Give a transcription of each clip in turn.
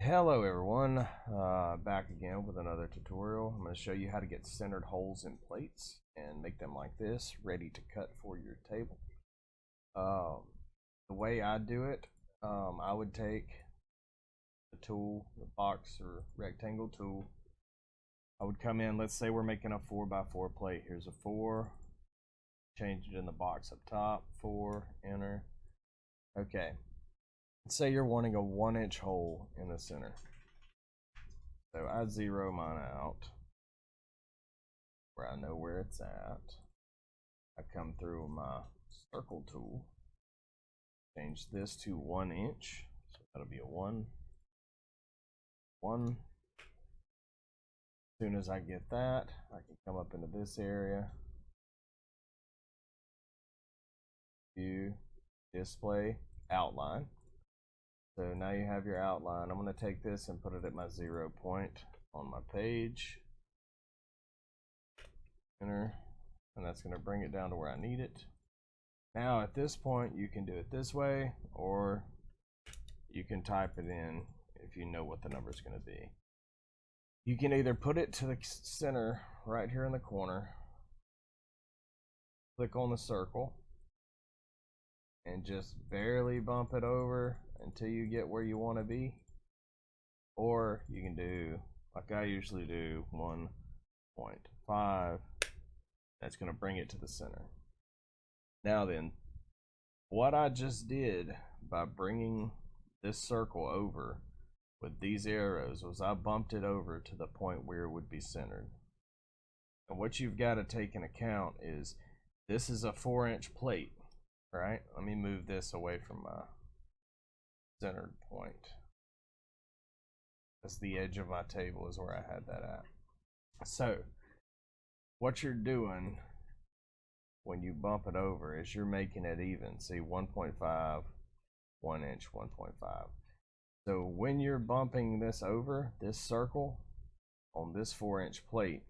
Hello everyone, back again with another tutorial. I'm going to show you how to get centered holes in plates and make them like this, ready to cut for your table. The way I do it, I would take the tool, the box or rectangle tool. I would come in, let's say we're making a 4x4 plate. Here's a 4, change it in the box up top, 4, enter. Okay. Say you're wanting a 1-inch hole in the center. So I zero mine out where I know where it's at. I come through my circle tool, change this to 1 inch. So that'll be a 1. As soon as I get that, I can come up into this area, view, display, outline. So now you have your outline. I'm going to take this and put it at my 0 point on my page. Enter, and that's going to bring it down to where I need it. Now at this point you can do it this way, or you can type it in if you know what the number is going to be. You can either put it to the center right here in the corner, click on the circle, and just barely bump it over until you get where you want to be. Or you can do, like I usually do, 1.5. That's going to bring it to the center. Now then, what I just did by bringing this circle over with these arrows was I bumped it over to the point where it would be centered. And what you've got to take into account is this is a 4-inch plate. Right, let me move this away from my centered point. That's the edge of my table is where I had that at. So what you're doing when you bump it over is you're making it even. See, 1.5, 1 inch, 1.5. So when you're bumping this over, this circle on this 4-inch plate,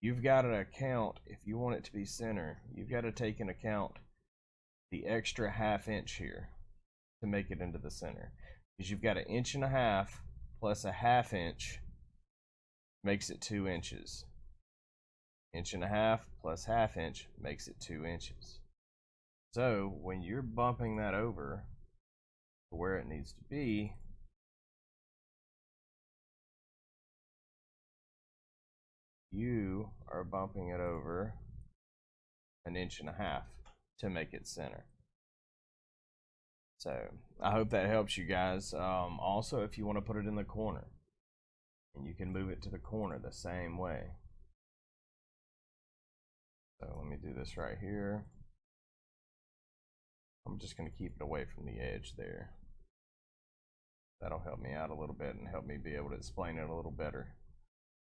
you've got to account, if you want it to be center, you've got to take into account the extra 1/2 inch here to make it into the center, because you've got 1.5 inches plus 1/2 inch makes it 2 inches. 1.5 inches plus 1/2 inch makes it 2 inches. So when you're bumping that over to where it needs to be, you are bumping it over 1.5 inches to make it center. So I hope that helps you guys. Also, if you want to put it in the corner, and you can move it to the corner the same way. So let me do this right here. I'm just going to keep it away from the edge there. That'll help me out a little bit and help me be able to explain it a little better.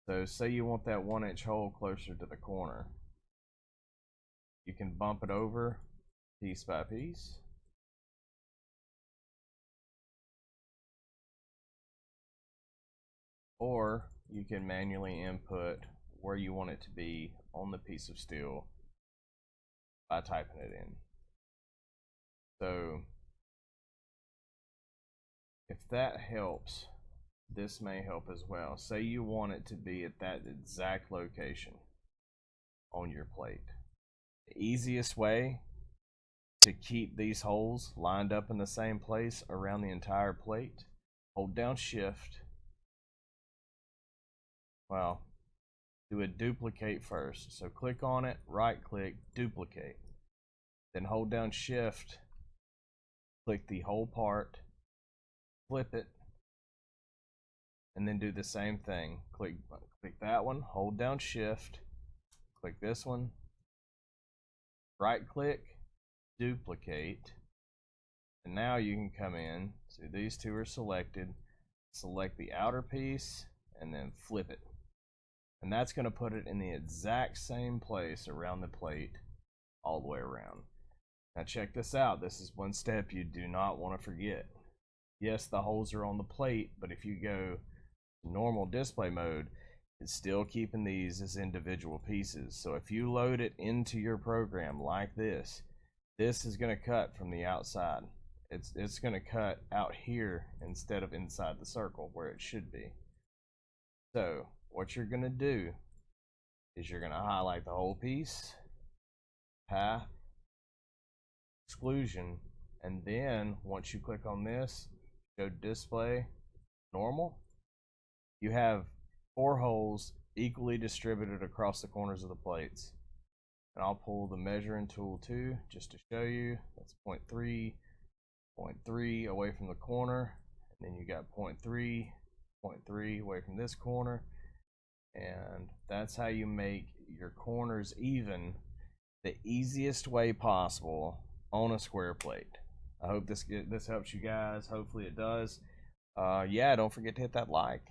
So say you want that 1-inch hole closer to the corner. You can bump it over piece by piece. Or you can manually input where you want it to be on the piece of steel by typing it in. So if that helps, this may help as well. Say you want it to be at that exact location on your plate. The easiest way to keep these holes lined up in the same place around the entire plate, hold down shift. Well, do a duplicate first. So click on it, right click, duplicate. Then hold down shift, click the whole part, flip it, and then do the same thing. Click that one, hold down shift, click this one, right click, duplicate, and now you can come in. So these two are selected, select the outer piece, and then flip it. And that's going to put it in the exact same place around the plate all the way around. Now check this out. This is one step you do not want to forget. Yes, the holes are on the plate, but if you go normal display mode, it's still keeping these as individual pieces. So if you load it into your program like this, this is going to cut from the outside. it's going to cut out here instead of inside the circle where it should be. So what you're going to do is you're going to highlight the whole piece, path, exclusion, and then once you click on this, go display normal, you have 4 holes equally distributed across the corners of the plates. And I'll pull the measuring tool too, just to show you. That's 0.3, 0.3 away from the corner, and then you got 0.3, 0.3 away from this corner, and that's how you make your corners even the easiest way possible on a square plate. I hope this helps you guys. Hopefully it does. Yeah, don't forget to hit that like.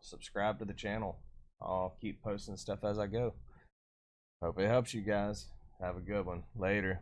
Subscribe to the channel. I'll keep posting stuff as I go. Hope it helps you guys. Have a good one. Later.